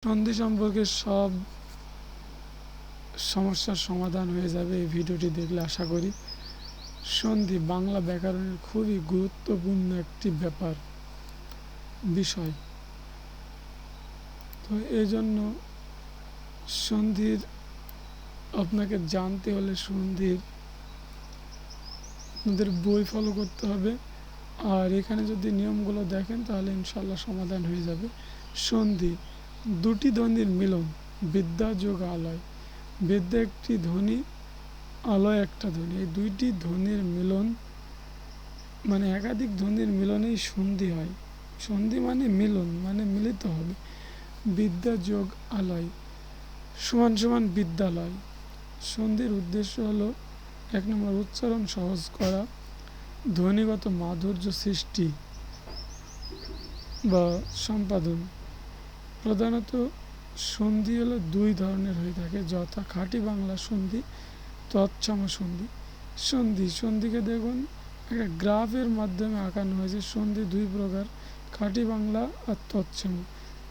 সন্ধি সম্পর্কে সব সমস্যার সমাধান হয়ে যাবে এই ভিডিওটি দেখলে আশা করি। সন্ধি বাংলা ব্যাকরণের খুবই গুরুত্বপূর্ণ একটি বিষয়। তো এই জন্য সন্ধির আপনাকে জানতে হলে সন্ধির আপনাদের বই ফলো করতে হবে। আর এখানে যদি নিয়মগুলো দেখেন তাহলে ইনশাল্লাহ সমাধান হয়ে যাবে। সন্ধি দুটি ধ্বনির মিলন, বিদ্যা যোগ আলয়। বিদ্যা একটি ধ্বনি, আলয় একটা ধ্বনি। এই দুইটি ধ্বনির মিলন মানে একাধিক ধ্বনির মিলনেই সন্ধি হয়। সন্ধি মানে মিলন, মানে মিলিত হবে। বিদ্যা যোগ আলয় সমান সমান বিদ্যালয়। সন্ধির উদ্দেশ্য হলো 1 নম্বর উচ্চারণ সহজ করা, ধ্বনিগত মাধুর্য সৃষ্টি বা সম্পাদন। প্রধানত সন্ধি হলো 2 ধরনের হয়ে থাকে, যথা খাঁটি বাংলা সন্ধি, তৎসম সন্ধি। সন্ধিকে দেখুন একটা গ্রাফের মাধ্যমে আঁকানো হয়েছে। সন্ধি 2 প্রকার, খাঁটি বাংলা আর তৎসম।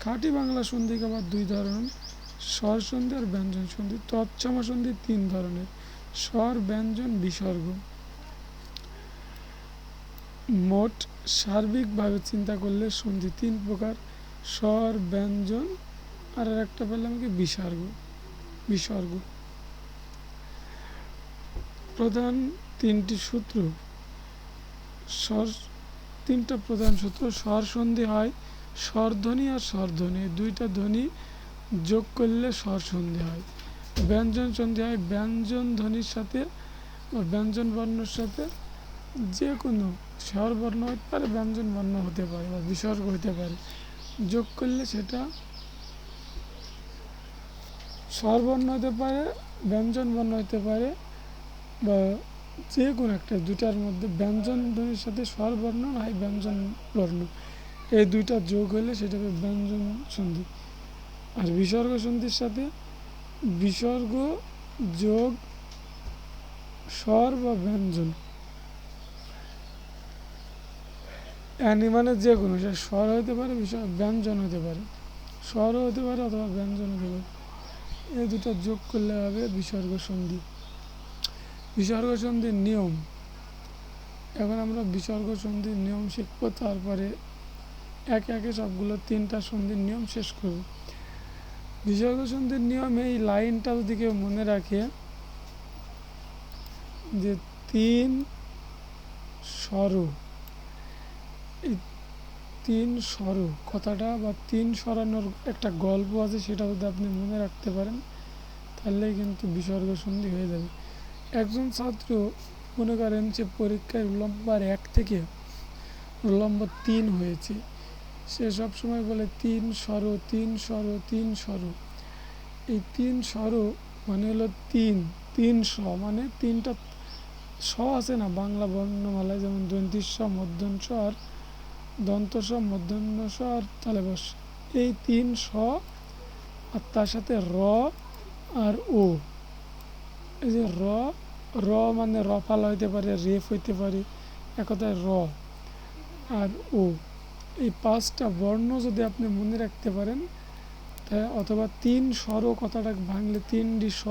খাঁটি বাংলা সন্ধিকে আবার 2 ধরনের, স্বর সন্ধি আর ব্যঞ্জন সন্ধি। তৎসম সন্ধি 3 ধরনের, স্বর, ব্যঞ্জন, বিসর্গ। মোট সার্বিকভাবে চিন্তা করলে সন্ধি 3 প্রকার, স্বর, ব্যঞ্জন আর একটা পেলাম কি বিসর্গ। প্রধান 3টি সূত্র, তিনটা প্রধান সূত্র। স্বর সন্ধি হয় স্বরধ্বনি আর স্বরধ্বনি, 2টা ধ্বনি যোগ করলে স্বর সন্ধি হয়। ব্যঞ্জন সন্ধি হয় ব্যঞ্জন ধ্বনির সাথে বা ব্যঞ্জন বর্ণের সাথে যে কোনো স্বর বর্ণ হতে পারে, ব্যঞ্জন বর্ণ হতে পারে বা বিসর্গ হতে পারে, যোগ করলে সেটা স্বর বর্ণ হতে পারে, ব্যঞ্জন বর্ণ হতে পারে বা যে কোনো একটা, দুটার মধ্যে ব্যঞ্জন ধ্বনির সাথে স্বর বর্ণ হয় ব্যঞ্জন বর্ণ, এই 2টা যোগ হলে সেটা হবে ব্যঞ্জন সন্ধি। আর বিসর্গ সন্ধির সাথে বিসর্গ যোগ স্বর বা ব্যঞ্জন, মানে যে কোনো স্বর হতে পারে, ব্যঞ্জন হতে পারে, স্বরও হতে পারে অথবা ব্যঞ্জন হতে পারে, এই 2টা যোগ করলে হবে বিসর্গ সন্ধি। বিসর্গ সন্ধির নিয়ম, এখন আমরা বিসর্গ সন্ধির নিয়ম শিখব, তারপরে একে একে সবগুলো 3টা সন্ধির নিয়ম শেষ করব। বিসর্গ সন্ধির নিয়ম, এই লাইনটা যদি কেউ মনে রাখে যে 3 স্বর, এই 3 স্বর কথাটা বা 3 সরানোর একটা গল্প আছে, সেটা যদি আপনি মনে রাখতে পারেন তাহলে কিন্তু বিসর্গ সন্ধি হয়ে যাবে। একজন ছাত্র মনে করেন যে পরীক্ষায় রোল নম্বর 1 থেকে রোল নম্বর 3 হয়েছে, সে সবসময় বলে 3 স্বর 3 স্বর 3 স্বর। এই 3 স্বর মানে হলো 3 স, মানে 3টা স আছে না বাংলা বর্ণমালায়, যেমন দন্ত্য স, মূর্ধন্য ষ আর দন্ত স, মূর্ধন্য ষ আর তালব্য শ। এই 3 স আর তার সাথে র আর ও। এই যে র মানে রফাল হইতে পারে, রেফ হইতে পারে, একথায় র আর ও। এই 5টা বর্ণ যদি আপনি মনে রাখতে পারেন, তাই অথবা 3 স্বর কথাটা ভাঙলে 3ডি স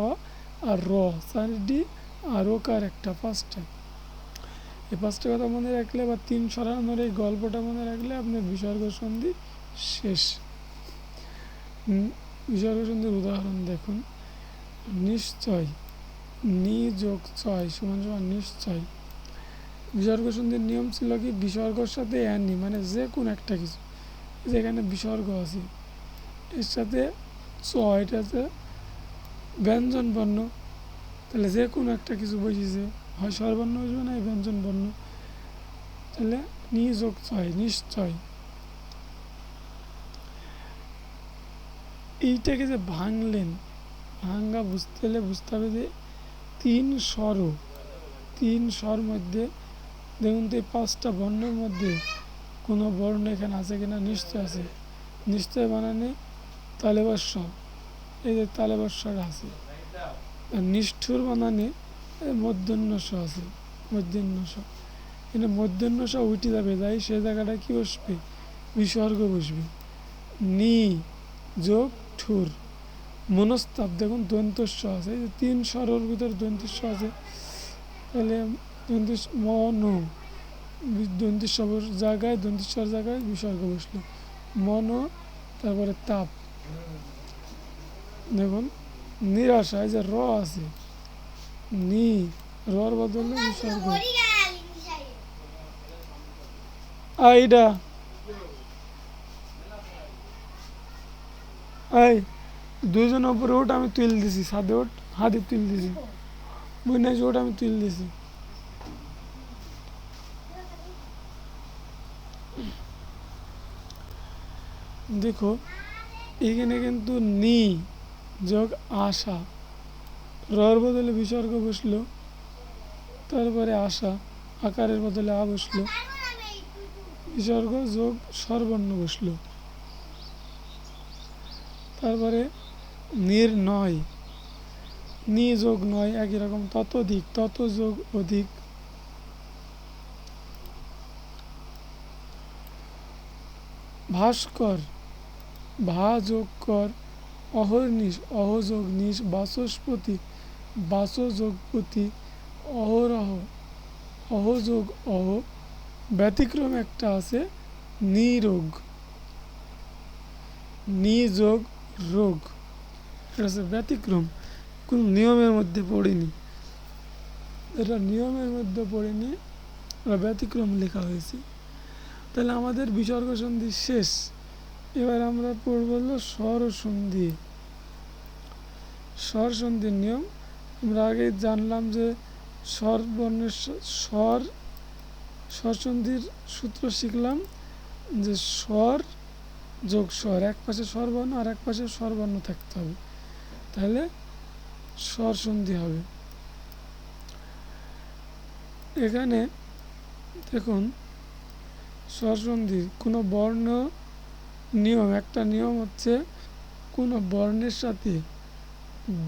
আর র, 4ডি আর ওকার একটা, 5টা। এই 5টা কথা মনে রাখলে বা 3 সরানোর এই গল্পটা মনে রাখলে আপনার বিসর্গ সন্ধি শেষ। বিসর্গ সন্ধির উদাহরণ দেখুন, নিশ্চয়, নি যোগ চয় সমান সমান নিশ্চয়। বিসর্গ সন্ধির নিয়ম ছিল কি, বিসর্গর সাথে অ্যানি মানে যে কোনো একটা কিছু, যেখানে বিসর্গ আছে এর সাথে চ, এটাতে ব্যঞ্জন বর্ণ, তাহলে যে কোনো একটা কিছু বসেছে, হয় স্বরবর্ণ বসবে না ব্যঞ্জন বর্ণ, তাহলে নি যোগ চয় নিশ্চয়। এইটাকে যে ভাঙলেন, ভাঙ্গা বুঝতে হলে বুঝতে হবে যে 3 স্বর মধ্যে দেখুন তো এই 5টা বর্ণের মধ্যে কোনো বর্ণ এখানে আছে কিনা, নিশ্চয় আছে। নিশ্চয় বানানে তালব্য শ, এই যে তালব্য শ আছে। আর নিষ্ঠুর বানানে মূর্ধন্য ষ আছে, মূর্ধন্য ষ। কিন্তু মূর্ধন্য ষ উঠে যাবে, যাই সে জায়গাটা কি বসবে, বিসর্গ বসবে। নি যোগ ঠুর। মনস্তাপ দেখুন দন্তস্ব আছে, এই যে তিন স্বরের ভিতরে দন্তস্ব আছে, তাহলে মন দন্তেশ্বর জায়গায় দন্তেশ্বর জায়গায় বিসর্গ বসলো মন। তারপরে তাপ দেখুন নিরাশা, এই যে র আছে নি, রর বদলে বিসর্গ। এইটা এই দুইজনের উপরে ওট, আমি তুল দিছি সাদে ওট, হাতে তুল দিছি, বুঝে ওট আমি তুল দিছি। দেখো এখানে কিন্তু নি যোগ আশা, রর বদলে বিসর্গ বসলো, তারপরে আশা আকারের বদলে আ বসলো, বিসর্গ যোগ স্বরবর্ণ বসলো। তারপরে নির্ণয়, নি যোগ নয় একই রকম, ততোধিক তত যোগ অধিক। ভাস্কর ভা যোগ কর, অহর্নিশ অহ যোগ নিশ, বাচস্পতি বাচ যোগ পতি, অহরহ অহ যোগ অহ। ব্যতিক্রম একটা আছে নিরোগ, নি যোগ রোগ, এটা হচ্ছে ব্যতিক্রম, কোন নিয়মের মধ্যে পড়েনি, এটা নিয়মের মধ্যে পড়েনি, এটা ব্যতিক্রম লেখা হয়েছে। তাহলে আমাদের বিসর্গ সন্ধি শেষ। এবার আমরা পড়ব হলো স্বর সন্ধি। স্বর সন্ধির নিয়ম আমরা আগে জানলাম যে স্বর বর্ণের স্বর, স্বর সন্ধির সূত্র শিখলাম যে স্বর যোগ স্বর, এক পাশে স্বরবর্ণ আর এক পাশে স্বরবর্ণ থাকতে হবে, তাহলে স্বর সন্ধি হবে। এখানে দেখুন স্বর সন্ধির কোনো বর্ণ নিয়ম, একটা নিয়ম হচ্ছে কোনো বর্ণের সাথে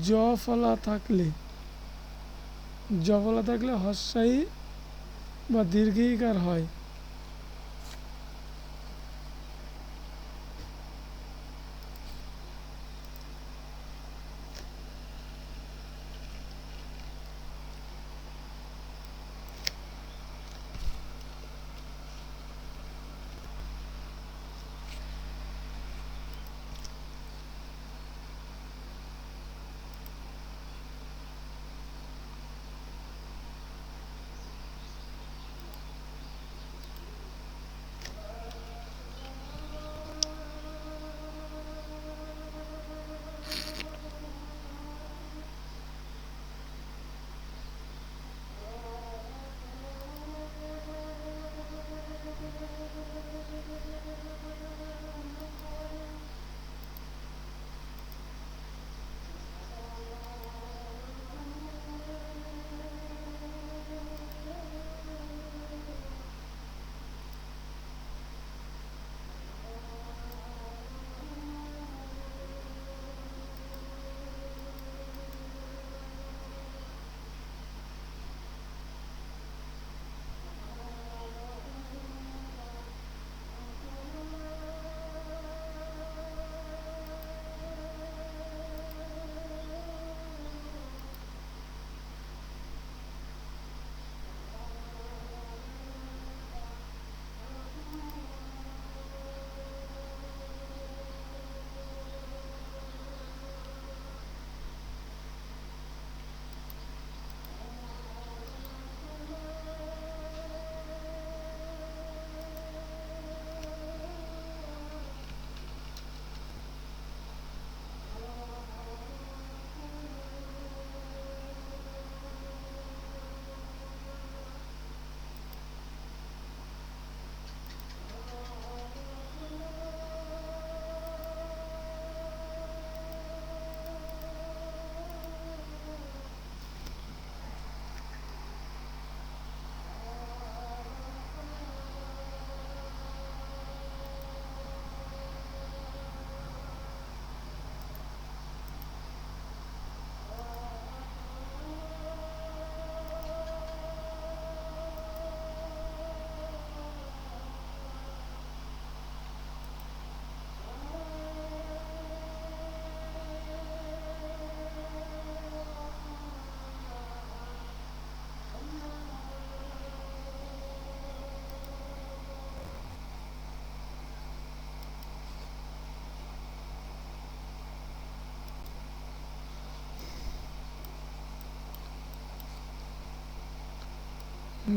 জ ফলা থাকলে, জ ফলা থাকলে হস্যাই বা দীর্ঘিকার হয়।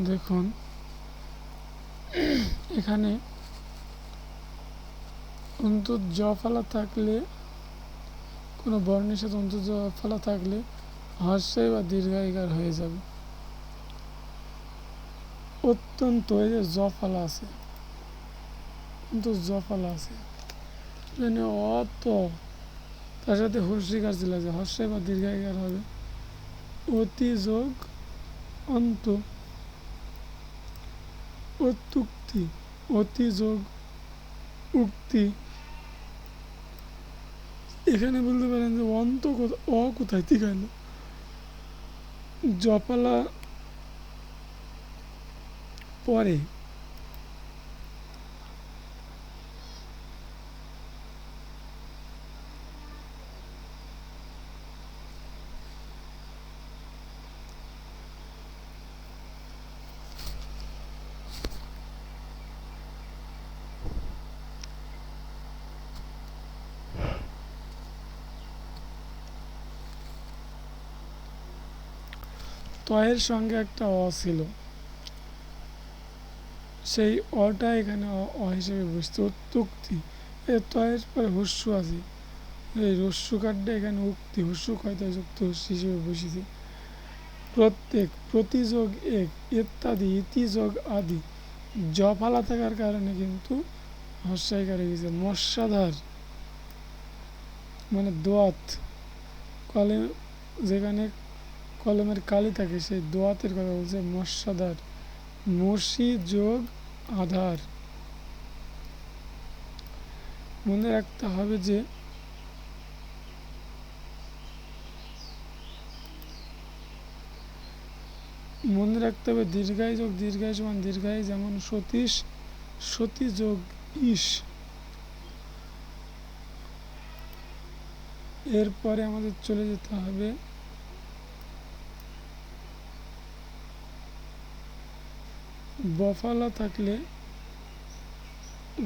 দেখুন এখানে অন্তত জ ফলা থাকলে, কোনো বর্ণের সাথে অন্তত জ ফলা থাকলে হর্ষই বা দীর্ঘায়িকার হয়ে যাবে। অত্যন্ত, এই যে জ ফলা আছে, অন্তত জ ফলা আছে, মানে অত, তার সাথে হর্ষিকার ছিল যে হর্ষই বা দীর্ঘায়িকার হবে। অতি যোগ অন্ত, অত্যুক্তি, অতি যোগ উক্তি। এখানে বলতে পারেন যে অন্ত কোথায় ঠিক হলো, জপালা পরে তয়ের সঙ্গে একটা অ ছিল, সেই অটা এখানে অ হিসেবে বসছে। অত্যুক্তি, এ তয়ের পরে হস্যু আছে, এই রস্যু কাঠটা এখানে উক্তি, হস্যু কয়তায় যুক্ত হস্যু হিসেবে বসেছে। প্রত্যেক, প্রতিযোগ এক, ইত্যাদি, ইতিযোগ আদি, জফালা থাকার কারণে কিন্তু হস্যাইকার হয়ে গেছে। মৎস্যাধার মানে দোয়াত, কলম যেখানে কলমের কালি থাকে সেই দোয়াতের কথা বলছে। মৎস্যাধার, মসি যোগ আধার। মনে রাখতে হবে যে দীর্ঘায় যোগ দীর্ঘায় সমান দীর্ঘায়, যেমন সতীশ, সতী যোগ ইস। এরপরে আমাদের চলে যেতে হবে বফালা থাকলে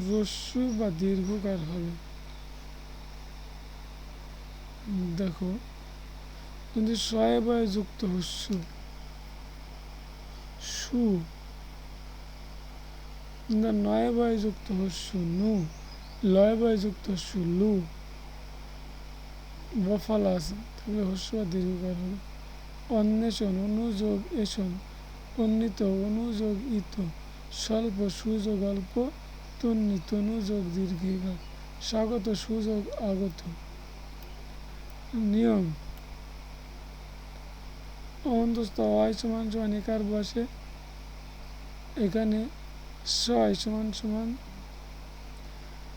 রস্যু বা দীর্ঘকার হবে। দেখো যদি শয়ে বয়ে যুক্ত হস্যু সু, নয় বয়ে যুক্ত হস্যু নু, লয় বয়ে যুক্ত হস্যু লু, বফালা আছে তাহলে হস্যু বা দীর্ঘকার হবে। অন্বেষণ, অনুযোগ এষণ, অন্বিত, অনুযোগ ইত, স্বল্প, সুযোগ অল্প, তন্নি, তনুযোগ দীর্ঘিকার, স্বাগত, সুযোগ আগত। নিয়ম, অন্তস্থ অয় সমান সমান একার বসে, এখানে ছয় সমান সমান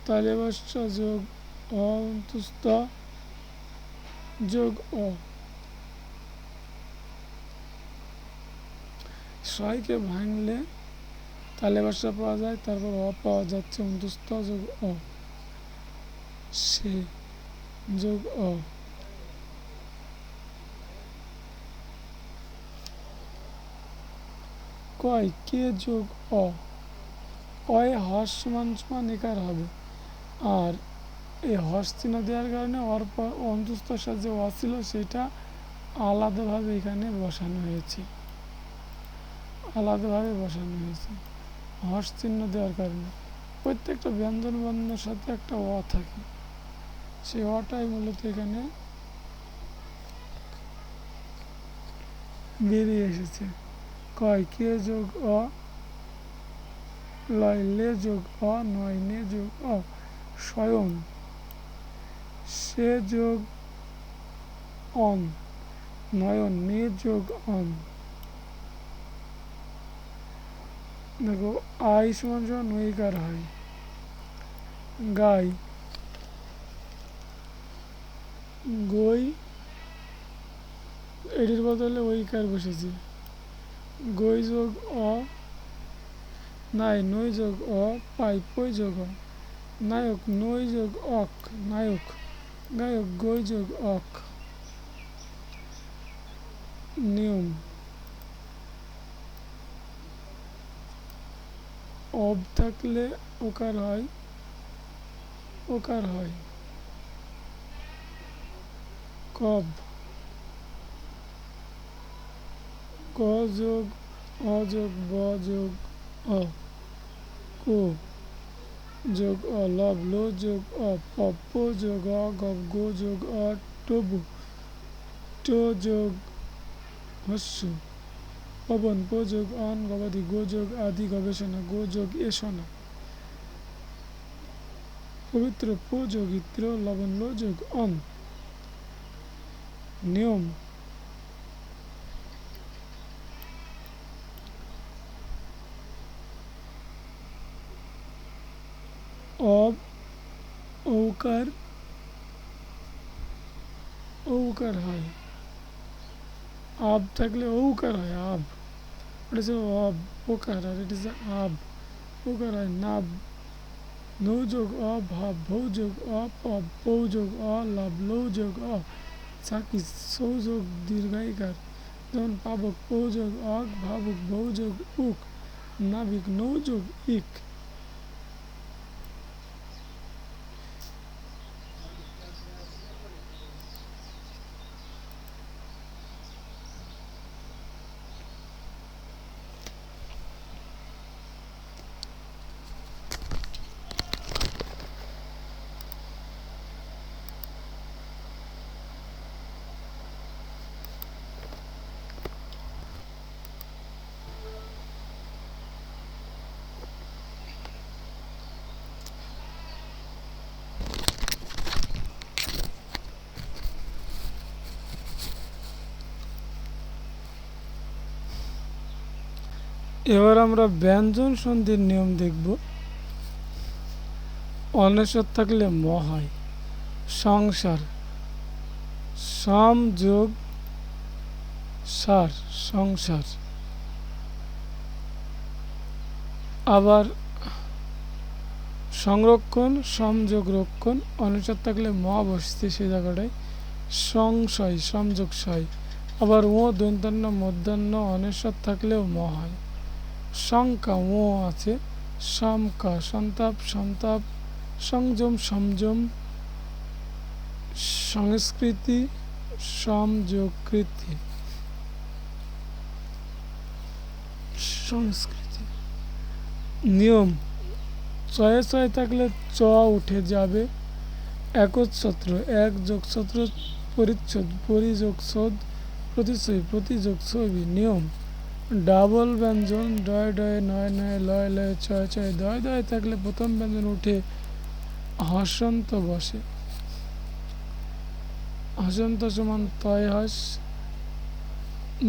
তালেবস্য যোগ অন্তস্থ যোগ অ। ছয়কে ভাঙলে তালেবস্যা পাওয়া যায়, তারপর অ পাওয়া যাচ্ছে, অন্তস্থ যোগ অ, সে যোগ অ। কয় কে যোগ অ, অয় হর্ষ সমান সমান একার হবে, আর এই হর্ষ চিহ্ন দেওয়ার কারণে অন্তস্থর সাথে যে অ ছিল সেটা আলাদাভাবে এখানে বসানো হয়েছে, আলাদাভাবে বসানো হয়েছে হর্ষ চিহ্ন দেওয়ার কারণে। প্রত্যেকটা ব্যঞ্জন বর্ণের সাথে একটা অ থাকে, সেই অটাই মূলত এখানে বেরিয়ে এসেছে। কয় কে যোগ অ, লয় লে যোগ অ, নয় নে যোগ অ, স্বয়ং, সে যোগ অন, নয়ন, নে যোগ অন। দেখো আই সমান সমান নৈকার হয়। গাই, গই, এটির বদলে ওইকার বসেছে। গই যোগ অ, নাই নই যোগ অ, পাই পই যোগ অ, নায়ক নই যোগ অক, নায়ক, গায়ক গই যোগ অক। নিয়ম, অব থাকলে ওকার হয়, ওকার হয়। কব, ক যোগ অ যোগ ব যোগ অ কো যোগ অ লব লো যোগ অ পপ্প যোগ অ গব গো যোগ অ টবু টো যোগ হস্য পবন প যোগ অন গবাদি গো যোগ আদি গবেষণা গো যোগ এষণা পবিত্র প যোগ ইত্র লবণ লো যোগ অন নিয়ম অব ঔকার ঔকার হয় আব থাকলে ঔকার হয় আব ওটা হচ্ছে অব ওকার আর এটা হচ্ছে আব ওকার হয় নাব নৌ যোগ অ ভাব ভৌ যোগ অ পব পৌ যোগ অ লাভ লৌ যোগ অ চাকি সৌ যোগ দীর্ঘাইকার যেমন পাবক পৌ যোগ অক ভাবুক ভৌ যোগ উক নাবিক নৌ যোগ ইক এবার আমরা ব্যঞ্জন সন্ধির নিয়ম দেখব অনেশ্বর থাকলে ম হয় সংসার সম যোগ সার সংসার আবার সংরক্ষণ সমযোগ রক্ষণ অনেশ্বর থাকলে ম বসছে সে জায়গাটায় সংশয় সমযোগ সয় আবার ও দন্তান্ন মধ্যাহ্ন অনেশ্বর থাকলেও ম হয় শঙ্কা ও আছে সমকা সন্তাপ সন্তাপ সংযম সংযম সংস্কৃতি সমযোগকৃতি সংস্কৃতি নিয়ম ছয়ে ছয় থাকলে চ উঠে যাবে একচ্ছত্র এক যোগছত্র পরিচ্ছদ পরিযোগছদ প্রতিচ্ছবি প্রতিযোগ ছবি নিয়ম ডাবল ব্যঞ্জন ডয় ডয়ে নয় নয় লয় লয়ে ছয় ছয় দয় দয় থাকলে প্রথম ব্যঞ্জন উঠে হসন্ত বসে হসন্ত সমান তয় হস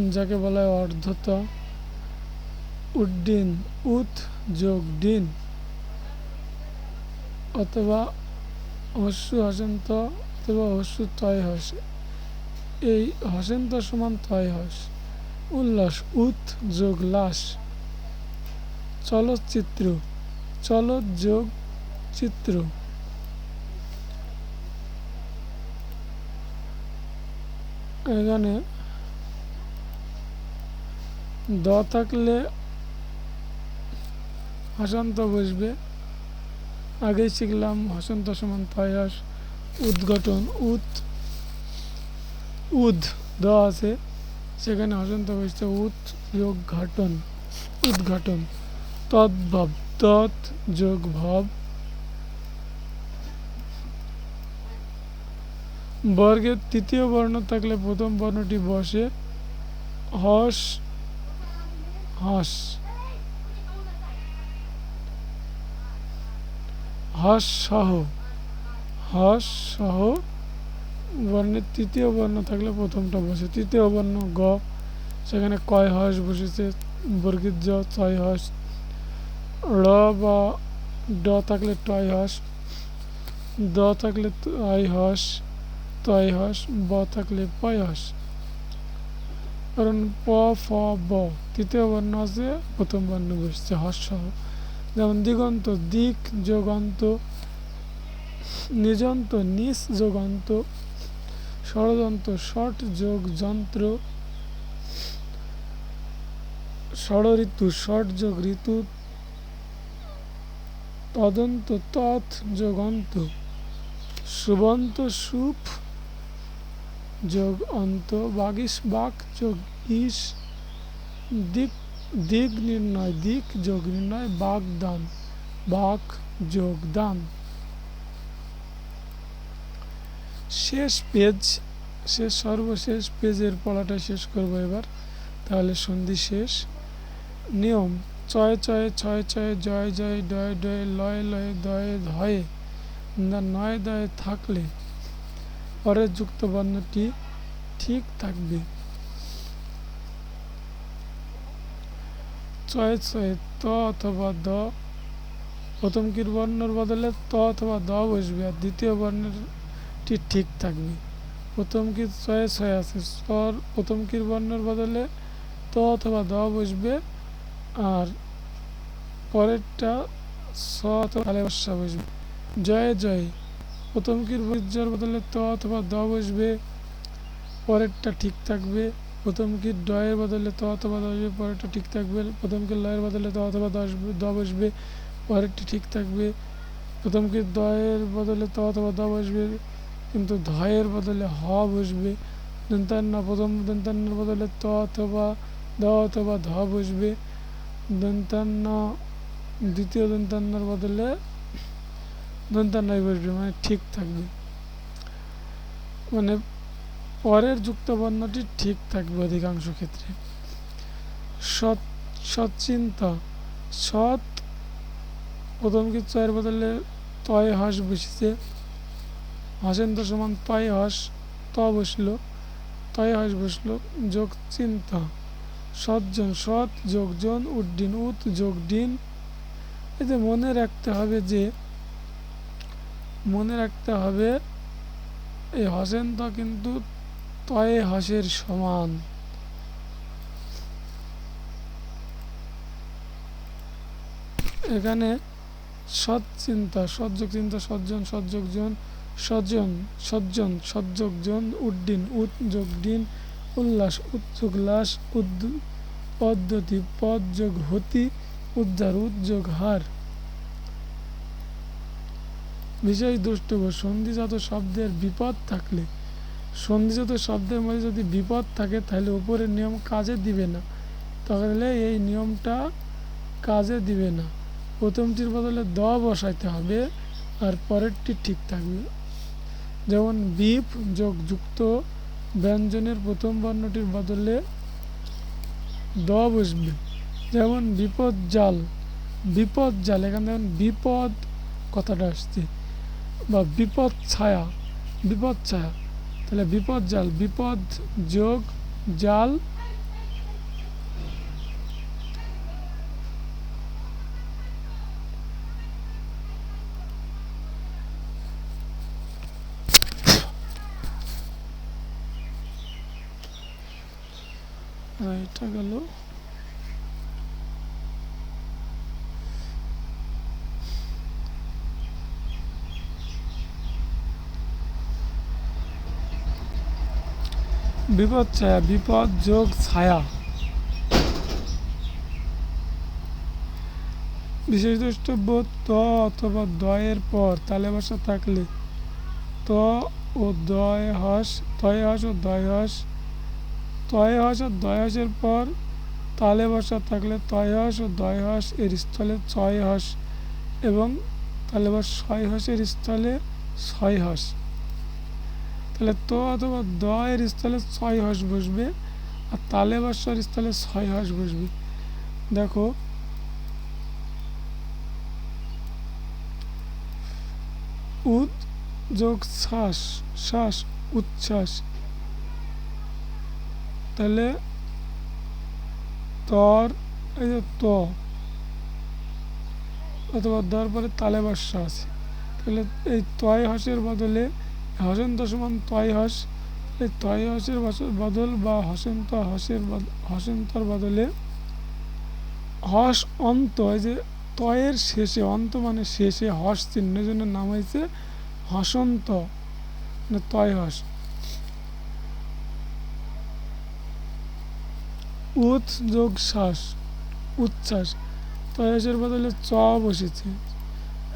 যাকে বলা হয় অর্ধত উড্ডিন উত যোগ ডিন অথবা হস্যু হসন্ত অথবা হস্যু তয় হস এই হসন্ত সমান তয় হস উল্লাস উত যোগ লাস চলচ্চিত্র চলত যোগ চিত্র এখানে দ থাকলে হসন্ত বসবে আগেই শিখলাম হসন্ত সমান তয়াস উদ্ঘটন উদ দ আছে সেখানে হসন্ত বসছে উদ্ঘাটন উদ্ঘাটন তদ্ভব তৎ যোগ ভব বর্গের তৃতীয় বর্ণ থাকলে প্রথম বর্ণটি বসে হস হস হস সহ বর্ণের তৃতীয় বর্ণ থাকলে প্রথমটা বসে তৃতীয় বর্ণ গ সেখানে কয় হস বসেছে বর্গীর জ ছয় হস র বা ড থাকলে টয় হস দ থাকলে তয় হস তয় হস ব থাকলে পয় হস কারণ প ফ ব তৃতীয় বর্ণ আছে প্রথম বর্ণ বসছে হস সহ যেমন দিগন্ত দিক যোগান্ত নিজন্ত নিজ যোগান্ত ষড়যন্ত্র ষট যোগ যন্ত্র ষড়ঋতু ষট যোগ ঋতু তদন্ত তৎ যোগান্ত সুবন্ত সুপ যোগ অন্ত বাগিস বাক যোগ ইস দিক দিক নির্ণয়, দিক যোগ নির্ণয়, বাগদান, বাক যোগ দান। শেষ পেজ, সর্বশেষ পেজের পড়াটা শেষ করব এবার, তাহলে সন্ধি শেষ। নিয়ম: চয়ে চয়ে, ছয় ছয়ে, জয় জয়, ডয়ে ডয়ে, লয়ে লয়ে, দয়ে ধয়ে, নয় দয়ে থাকলে পরের যুক্ত বর্ণটি ঠিক থাকবে। চয়ে চয়ে ত অথবা দ, প্রথম কির বর্ণের বদলে ত অথবা দ বসবে, আর দ্বিতীয় বর্ণটি ঠিক থাকবে। প্রথম কির চয়ে ছয় আছে, প্রথম কির বর্ণের বদলে ত অথবা দ বসবে, আর পরেরটা স অথবা তালে বসা বসবে। জয়ে জয়, প্রথম কির বর্জ্যের বদলে ত অথবা দ বসবে, পরেরটা ঠিক থাকবে। প্রথম কির ডয়ের বদলে ত অথবা দ বসবে, পরেরটা ঠিক থাকবে। প্রথম কির লয়ের বদলে ত অথবা দ বসবে, পরেরটি ঠিক থাকবে। প্রথম কির দয়ের বদলে ত অথবা দ বসবে, কিন্তু ধয়ের বদলে হ বসবে। দন্তান্ন, প্রথম দন্তান্নের বদলে ত অথবা দ অথবা ধ বসবে। দন্তান্ন, দ্বিতীয় দন্তান্নের বদলে দন্তান্নই বসবে, মানে ঠিক থাকবে, মানে পরের যুক্ত বর্ণটি ঠিক থাকবে অধিকাংশ ক্ষেত্রে। সৎচিন্তা, সৎ, প্রথম কি চয়ের বদলে তয় হস বসেছে, হসেন্ত সমান তয় হস, ত বসলো, তয় হস বসলো, যোগ চিন্তা। সৎজন, সৎ যোগজন, উড্ডিন, উত যোগ ডিন। এতে মনে রাখতে হবে এই হসেন্ত কিন্তু তয়ে হসের সমান। এখানে সৎ চিন্তা, সৎযোগ চিন্তা, সজ্জন, সৎযোগজন, সজ্জন, সৎযোগজন, উড্ডিন, উত যোগ ডিন, উল্লাস, উৎযোগ লাস, পদ্ধতি, পদ যোগ হতি, উদ্ধার, উদ্যোগ হার। বিশেষ দ্রষ্টব্য: সন্ধিজাত শব্দের বিপদ থাকলে, সন্ধিজাত শব্দের মধ্যে যদি বিপদ থাকে তাহলে উপরের নিয়ম কাজে দিবে না, তাহলে এই নিয়মটা কাজে দিবে না। প্রথমটির বদলে দ বসাইতে হবে, আর পরেরটি ঠিক থাকবে। যেমন বিপ যোগ যুক্ত ব্যঞ্জনের প্রথম বর্ণটির বদলে দ বসবে। যেমন বিপদ জাল, বিপদ জাল, এখানে যেমন বিপদ কথাটা আসছে, বা বিপদ ছায়া, বিপদ ছায়া, তাহলে বিপদ জাল, বিপদ যোগ জাল, এটা গেল। বিপদ ছায়া, বিপদ যোগ ছায়া। বিশেষ দ্রষ্টব্য: ত অথবা দয়ের পর তালে বসা থাকলে ত ও দয় হস, তয় হস ও দয় হস, তয় হস ও দয় হসের পর তালে বসা থাকলে তয় হস ও দয় হস এর স্থলে ছয় হস, এবং তালে বস ছয় হসের স্থলে ছয় হস। তাহলে ত অথবা দ এর স্থলে ছয় হস বসবে, আর তালে বসার স্থলে ছয় হস বসবে। দেখো, উদ যোগ শ্বাস, শ্বাস, উচ্ছ্বাস, তাহলে তর, এই যে ত অথবা দর পরে তালে বসা আছে, তাহলে এই তয় হসের বদলে হসেন্ত সমান তয় হস, এই তয় হসের বদল বা হসেন্তর বদলে হস অন্ত, এই যে তয়ের শেষে, অন্ত মানে শেষে হস চিহ্নের জন্য নাম হয়েছে হসন্ত, মানে তয় হস। উৎ যোগ শ্বাস, উচ্ছ্বাস, তয়ের বদলে চ বসেছে,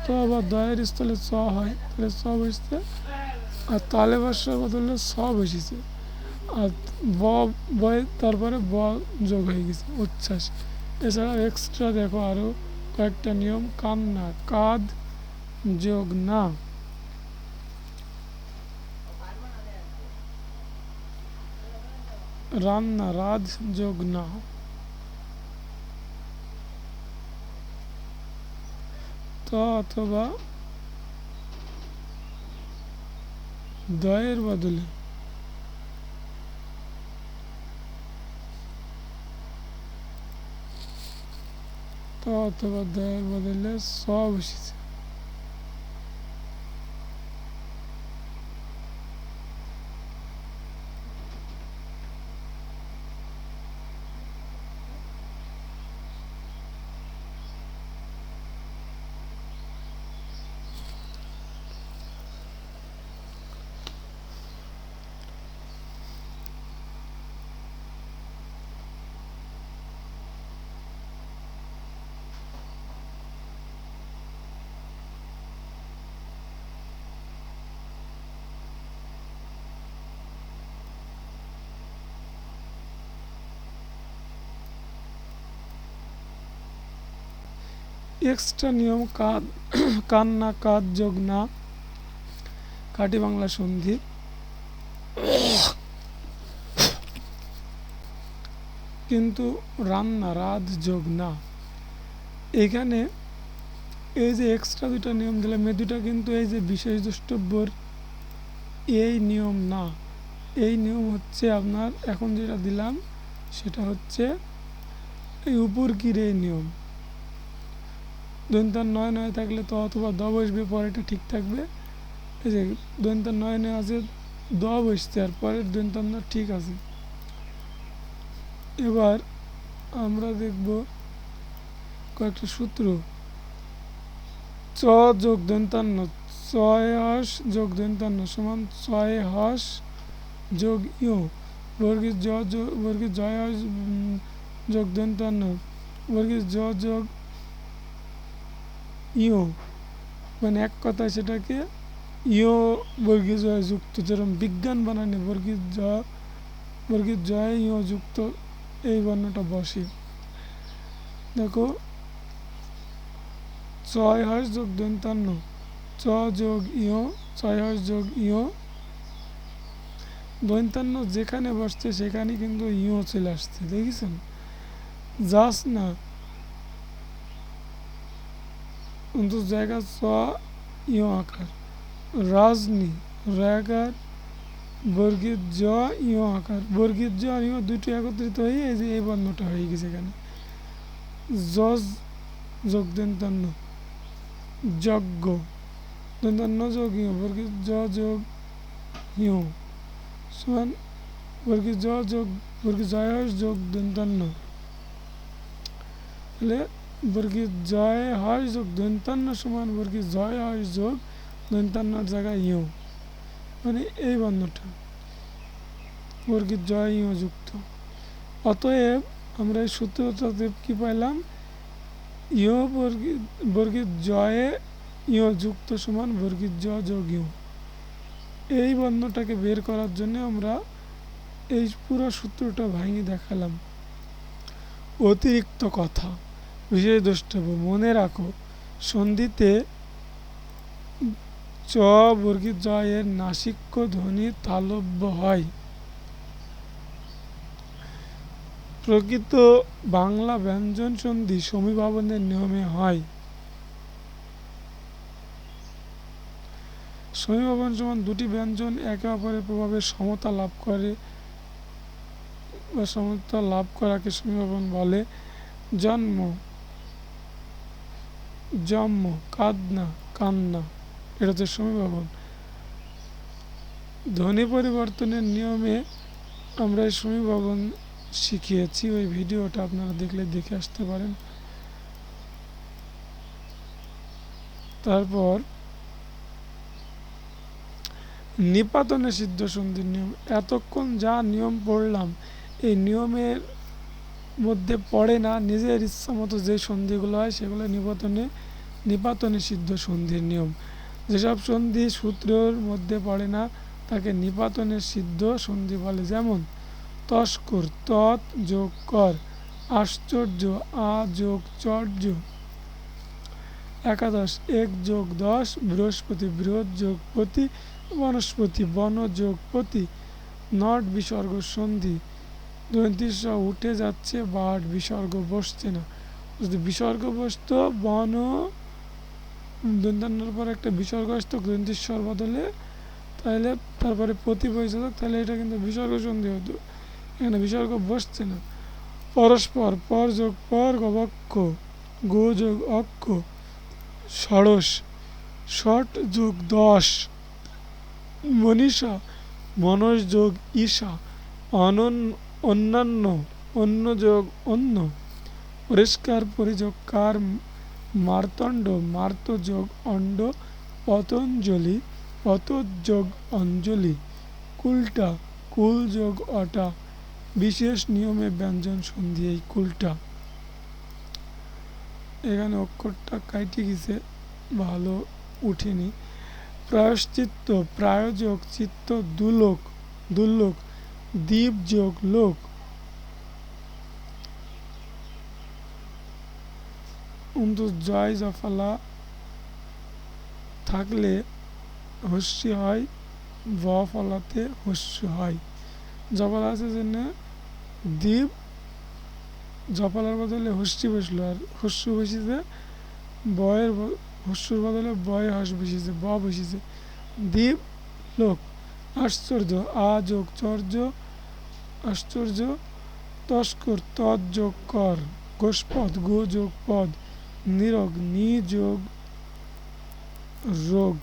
তো আবার দয়ের স্থলে চ হয়, তাহলে চ বসছে, আর তালে বসার বদলে ছ বসেছে, আর তারপরে ব যোগ হয়ে গেছে, উচ্ছ্বাস। এছাড়াও এক্সট্রা দেখো আরও কয়েকটা নিয়ম। কান্না, কাদ যোগ না। রান্না, রাধ যোগ না। ত অথবা দয়ের বদলে ত অথবা দয়ের বদলে স বসেছে। এক্সট্রা নিয়ম কাদ, কান্না, কাদ যোগ না, খাঁটি বাংলা সন্ধি। কিন্তু রান্না, রাধ যোগ না। এখানে এই যে এক্সট্রা দুটা নিয়ম দিলাম, এই দুটা কিন্তু এই যে বিশেষ দ্রষ্টব্যর এই নিয়ম না। এই নিয়ম হচ্ছে আপনার এখন যেটা দিলাম সেটা হচ্ছে এই উপর কির এই নিয়ম। দন্তার নয় নয় থাকলে তো অথবা দ বসবে, পরেরটা ঠিক থাকবে। এই যে দন্তার নয় নয় আছে, দ বসছে আর পরের দন্তার ন ঠিক আছে। এবার আমরা দেখব কয়েকটা সূত্র। চ যোগ দন্তান্ন, ছয় হস যোগ দন্তান্ন সমান ছয় হস যোগ ইউ। বর্গীর জ বর্গীর জয় হস যোগ দন্তান্ন, বর্গীর জ যোগ ইউ, মানে এক কথায় সেটাকে ইয় বর্গীয় জয় যুক্ত, যেরকম বিজ্ঞান বানানে বর্গীর জয় ইয় যুক্ত এই বর্ণটা বসে। দেখো ছয় হস যোগ দন্তান্ন, চ যোগ ইয়, ছয় হস যোগ ইয়। দন্তান্ন যেখানে বসছে সেখানে কিন্তু ইয় চলে আসছে, দেখেছেন? যাস না কিন্তু জায়গা চ ইয় আকার। রাজনী, রাগার, বর্গীর জ ইয় আকার। বর্গীর জ আর ইয় দুটো একত্রিত হয়ে এই যে এই বর্ণটা হয়ে গেছে এখানে। যজ যোগ দন্তান্ন, যজ্ঞ, দন্তান্ন যোগ ইয়, বর্গীর জ যোগ ইয় সমান বর্গীর জ যোগ বর্গীর জয় হস যোগ দন্তান্ন, তাহলে বর্গীর জয় হস যোগ দন্তান্ন সমান বর্গীর জয় হস যোগ দন্তান্নর জায়গায় ইয়, মানে এই বর্ণটা বর্গীর জয় ইয় যুক্ত। অতএব আমরা এই সূত্রটাতে কি পাইলাম? ইয় বর্গীর জয়ে ইয় যুক্ত সমান বর্গীর জ যোগ ইয়। এই বর্ণটাকে বের করার জন্য আমরা এই পুরো সূত্রটা ভাঙিয়ে দেখালাম। অতিরিক্ত কথা, বিশেষ দ্রষ্টব্য মনে রাখো, সন্ধিতে চ বর্গীর জয়ের নাসিক্য ধ্বনি তালব্য হয়। প্রকৃত বাংলা ব্যঞ্জন সন্ধি সমীভবনের নিয়মে হয়। সমীভবন সমান দুটি ব্যঞ্জন একে অপরের প্রভাবে সমতা লাভ করে বা সমতা লাভ করাকে সমীভবন বলে। জন্ম, জন্ম, কাদনা, কান্না, এটা হচ্ছে সমীভবন। ধ্বনি পরিবর্তনের নিয়মে আমরা এই সমীভবন শিখিয়েছি, ওই ভিডিওটা আপনারা দেখলে দেখে আসতে পারেন। তারপর নিপাতনে সিদ্ধ সন্ধির নিয়ম। এতক্ষণ যা নিয়ম পড়লাম এই নিয়মের মধ্যে পড়ে না, নিজের ইচ্ছা মতো যে সন্ধিগুলো হয় সেগুলো নিপাতনে সিদ্ধ সন্ধির নিয়ম। যেসব সন্ধি সূত্রের মধ্যে পড়ে না তাকে নিপাতনের সিদ্ধ সন্ধি বলে। যেমন তস্কর, তৎ যোগ কর, আশ্চর্য, আ যোগ চর্য। 11 এক যোগ 10, বৃহস্পতি, বৃহৎ যোগ পতি, বনস্পতি, বন যোগ পতি। নট বিসর্গ সন্ধি, দন্তিস উঠে যাচ্ছে, বাট বিসর্গ বসছে না। যদি বিসর্গ বসতো বন দন্তান্নর পর একটা বিসর্গ আসতো দন্তিস্বর বদলে, তাহলে তারপরে প্রতি বসে যেত, তাহলে এটা কিন্তু বিসর্গ সন্ধি হতো। এখানে বিসর্গ বসছে না। পরস্পর, পর যোগ পর, গবক্ষ, গো যোগ অক্ষ। ষোড়শ, ষট যোগ 10, মনীষা, মনস যোগ ঈশা। অন্যান্য, অন্য যোগ অন্য। পরিষ্কার, পরিযোগ কার, মার্তণ্ড, মার্ত যোগ অণ্ড। পতঞ্জলি, পত যোগ অঞ্জলি। কুলটা, কুল যোগ অটা। বিশেষ নিয়মে ব্যঞ্জন সন্ধি এই কুলটা। এখানে অক্ষরটা কাইটে গেছে, ভালো উঠেনি। প্রায়শ্চিত্ত, প্রায়োজক, চিত্ত দুলোক, দুর্লোক। দ্বীপ যোগ লোক। জয় জফলা থাকলে হস্যি হয়, ব ফলাতে হস্য হয়। জফলা আছে জন্য দ্বীপ, জফলার বদলে হস্যি বসলো, আর হস্য বসেছে বয়ের, হস্যর বদলে বয়ে হস বসেছে, ব বসেছে। দ্বীপ লোক। আশ্চর্য, আ যোগ চর্য, আশ্চর্য। তস্কর, তৎ যোগ কর। গোষ্পদ, গো যোগ পদ। নিরোগ, নি যোগ রোগ।